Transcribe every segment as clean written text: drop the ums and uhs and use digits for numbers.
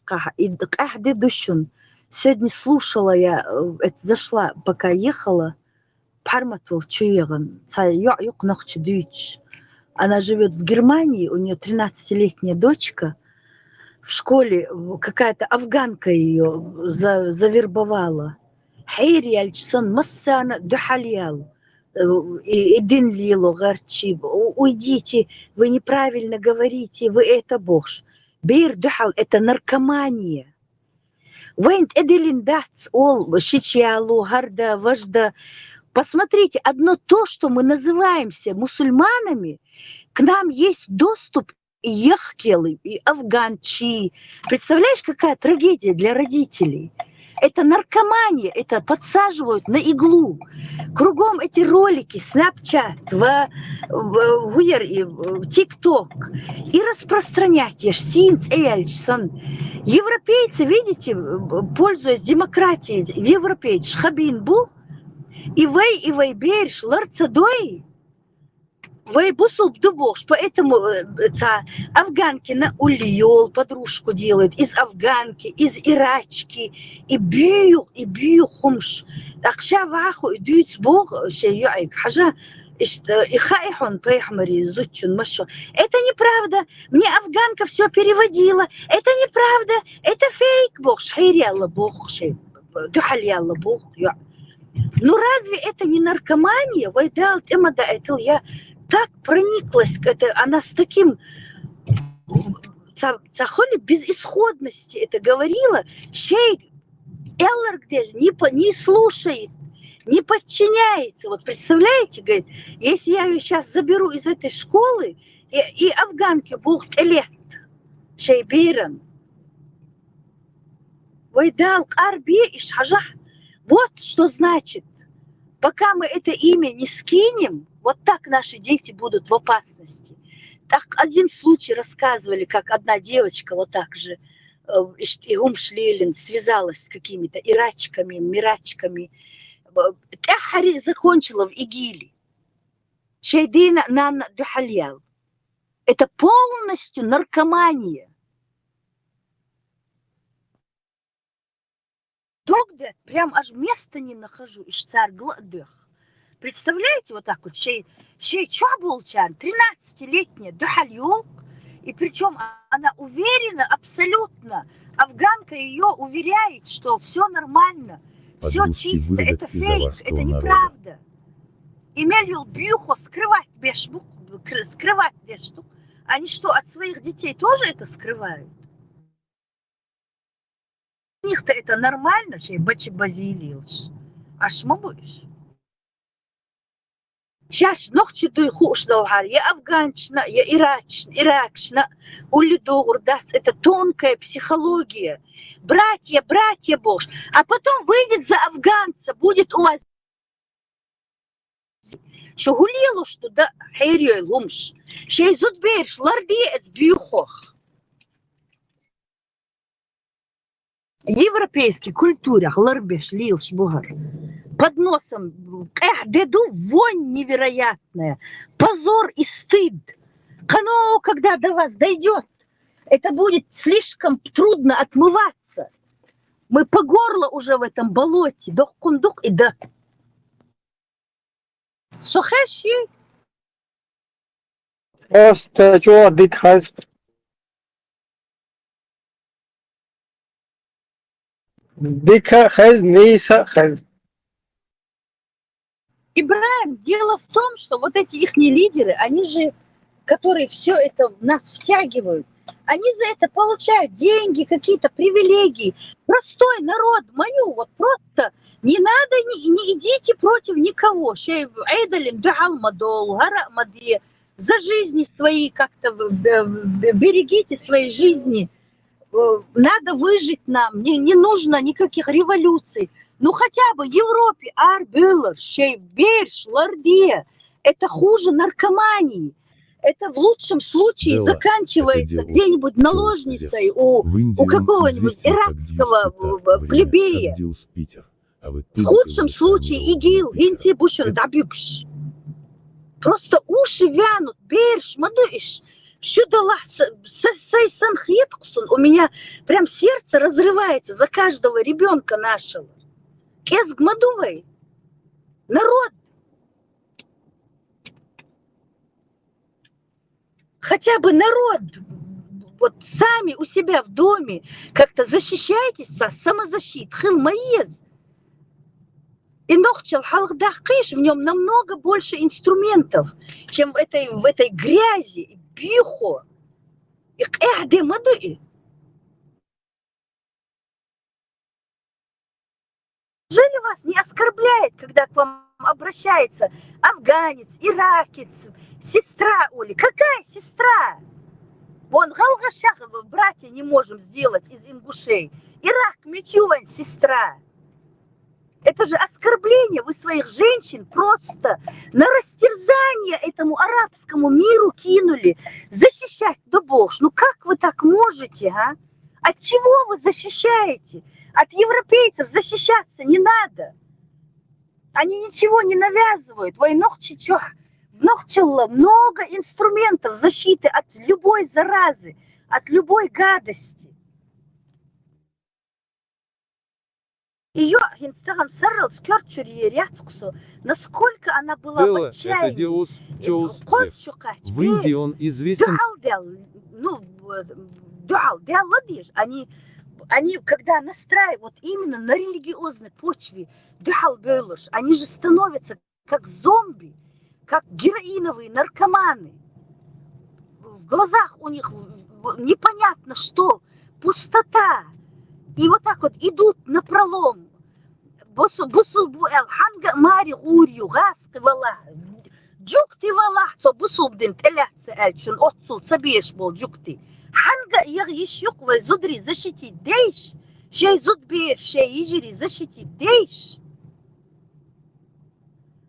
قاعدة душун. Сегодня слушала я, зашла, пока ехала, Парматвал Чуеган, она живет в Германии, у нее 13-летняя дочка. В школе какая-то афганка ее завербовала. Хайри альчсон массана духальял. Идин лило гарчиб. Уйдите, вы неправильно говорите, вы это богш. Бейр духал, это наркомания. Вейнт эделин дац ол шичиалу гарда важда. Посмотрите, одно то, что мы называемся мусульманами, к нам есть доступ и яхкелы, и афганчи. Представляешь, какая трагедия для родителей? Это наркомания, это подсаживают на иглу. Кругом эти ролики, Snapchat, TikTok. И распространять. Европейцы, видите, пользуясь демократией, европейцы, хабинбу, и вей берш ларцадой, вей бусул бдубош, поэтому афганки на ульёл подружку делают, из афганки, из ирачки, и бью хумш. Акша ваху и дюйц бог, шеюайк, хажа, и хайхон пейхмари, зутчун машу. Это неправда, мне афганка все переводила, это неправда, это фейк, бог, шхири алла бог, духали алла бог, ну разве это не наркомания? Я так прониклась к этой, она с таким безысходности это говорила, шей Эллар не слушает, не подчиняется. Вот представляете, говорит, если я ее сейчас заберу из этой школы, и афганки будут элет, шей бейран, вайдал арби и шажах. Вот что значит, пока мы это имя не скинем, вот так наши дети будут в опасности. Так один случай рассказывали, как одна девочка вот так же Игум Шлелин связалась с какими-то ирачками, мирачками. Тахари закончила в ИГИЛе. Шейдина Нанна Духальял. Это полностью наркомания. Тогда прям аж места не нахожу. Ишцар гладых. Представляете, вот так вот, шей чабулчан, 13-летняя духальёл, и причем она уверена абсолютно, афганка ее уверяет, что все нормально, все чисто, это фейк, это неправда. Имелюл бьюхо скрывать бешбук, скрывать бешбук. Они что, от своих детей тоже это скрывают? У них-то это нормально, шей бачи базилилш. Аж мабуешь. Сейчас ногти дуй хушдалгар, я афганчна, я иракчна, ули догурдац, это тонкая психология. Братья, бож. А потом выйдет за афганца, будет у вас что гулило, что да хайрёй лумш. Шей зудберш, ларди бьюхох. Европейской культуре ларбеш лилш бугар. Под носом, деду вонь невероятная, позор и стыд. Кано, когда до вас дойдет, это будет слишком трудно отмываться. Мы по горло уже в этом болоте, дох-кундук и да. Сохеши? Просто что дыхать? Дыха хаз, нейса хаз. Ибраим, дело в том, что вот эти ихние лидеры, они же, которые все это в нас втягивают, они за это получают деньги, какие-то привилегии. Простой народ, мою, вот просто не надо, не идите против никого. За жизни свои как-то берегите свои жизни. Надо выжить нам, не нужно никаких революций. Ну хотя бы в Европе арбюлер, шейберш, ларде. Это хуже наркомании. Это в лучшем случае заканчивается где-нибудь наложницей у какого-нибудь иракского плебея. В худшем случае ИГИЛ, гинти бушен дабюкш. Просто уши вянут, берш, мадуиш. У меня прям сердце разрывается за каждого ребенка нашего. Эсгмадувай. Народ. Хотя бы народ. Вот сами у себя в доме как-то защищайтесь, самозащит. Хил маез. И нохчал халхдахкиш, в нем намного больше инструментов, чем в этой грязи, бихо. Эхде мадуи. Неужели вас не оскорбляет, когда к вам обращается афганец, иракец, сестра Оли? Какая сестра? Вон Галгашах, братья не можем сделать из ингушей. Ирак, Мичуань, сестра. Это же оскорбление. Вы своих женщин просто на растерзание этому арабскому миру кинули. Защищать, да бог, ну как вы так можете, а? От чего вы защищаете? От европейцев защищаться не надо. Они ничего не навязывают. Внохчило много инструментов защиты от любой заразы, от любой гадости. Ее Инстаграм сарал насколько она была в отчаянии. Это Диос Зевс. В Индии он известен. Они, когда настраивают вот именно на религиозной почве, они же становятся как зомби, как героиновые наркоманы. В глазах у них непонятно что, пустота. И вот так вот идут напролом. Джукти валахцо бусубдин теляцэ эльчун отцул цабеш бол джукти. Ханга ягишюк вай зудри защитить дейш. Шей зудбер, шей ижери защитить дейш.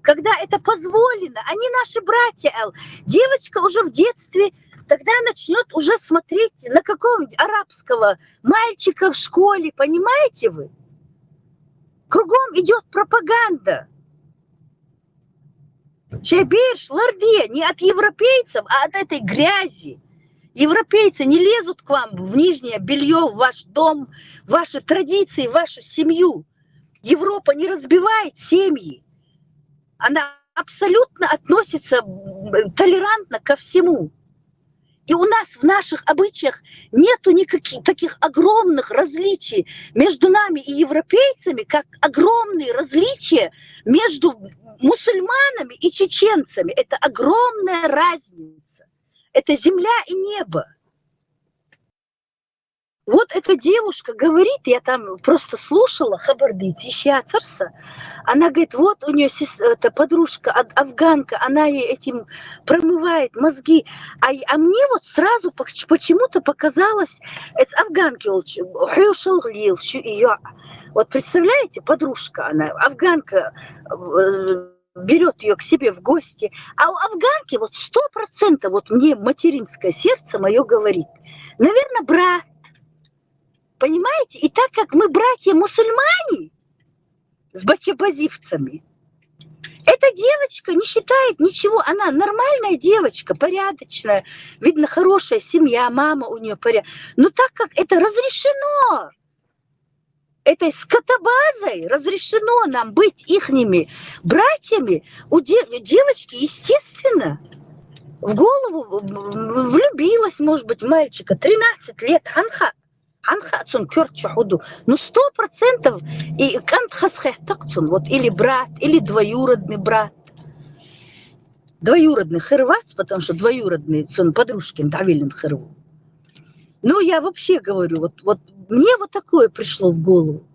Когда это позволено, они наши братья, девочка уже в детстве тогда начнет уже смотреть на какого-нибудь арабского мальчика в школе, понимаете вы? Кругом идет пропаганда. Шайбирш, ларде, не от европейцев, а от этой грязи. Европейцы не лезут к вам в нижнее белье, в ваш дом, в ваши традиции, в вашу семью. Европа не разбивает семьи. Она абсолютно относится толерантно ко всему. И у нас в наших обычаях нету никаких таких огромных различий между нами и европейцами, как огромные различия между мусульманами и чеченцами. Это огромная разница. Это земля и небо. Вот эта девушка говорит, я там просто слушала, Хабардити, Щацарса, она говорит, вот у нее эта подружка, афганка, она ей этим промывает мозги. А мне вот сразу почему-то показалось, это афганки, вот представляете, подружка она, афганка, берет ее к себе в гости, а у афганки вот 100%, вот мне материнское сердце мое говорит, наверное, брат. Понимаете? И так как мы братья-мусульмане с бачабазивцами, эта девочка не считает ничего. Она нормальная девочка, порядочная. Видно, хорошая семья, мама у нее порядочная. Но так как это разрешено, этой скотобазой разрешено нам быть ихними братьями, у девочки, естественно, в голову влюбилась, может быть, в мальчика. 13 лет, ханха. Ну 100% и вот или брат, или двоюродный брат. Двоюродный хервац, потому что двоюродный сон подружкин давилин херву. Ну, я вообще говорю, вот мне вот такое пришло в голову.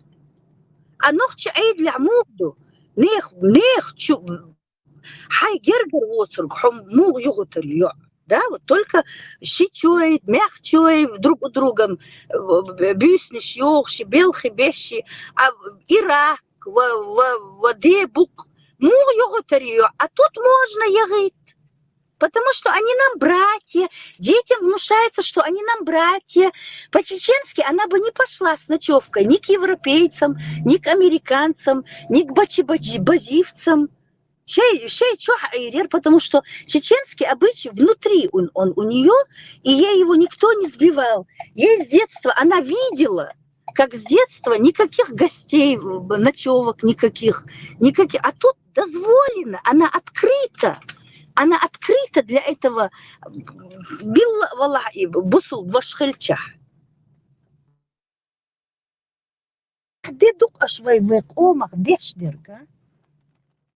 А нохча ай для мугду, нех, хай гергер воцург, хом муг югутарью. Да, вот только щичой, мягчой друг у другом, бюсниш, йохши, белхи, беши, а Ирак, воде, бук, муг югутарью, а тут можно ягыть. Потому что они нам братья, детям внушается, что они нам братья. По-чеченски она бы не пошла с ночевкой ни к европейцам, ни к американцам, ни к бачибазивцам. Шей чё хайрер, потому что чеченский обычай внутри он у нее, и ей его никто не сбивал. Ей с детства, она видела, как с детства никаких гостей, ночевок никаких. А тут дозволено, она открыта для этого. Билла валлахи бусул вашхельчах. Где дук ашвай век омах дешдерка?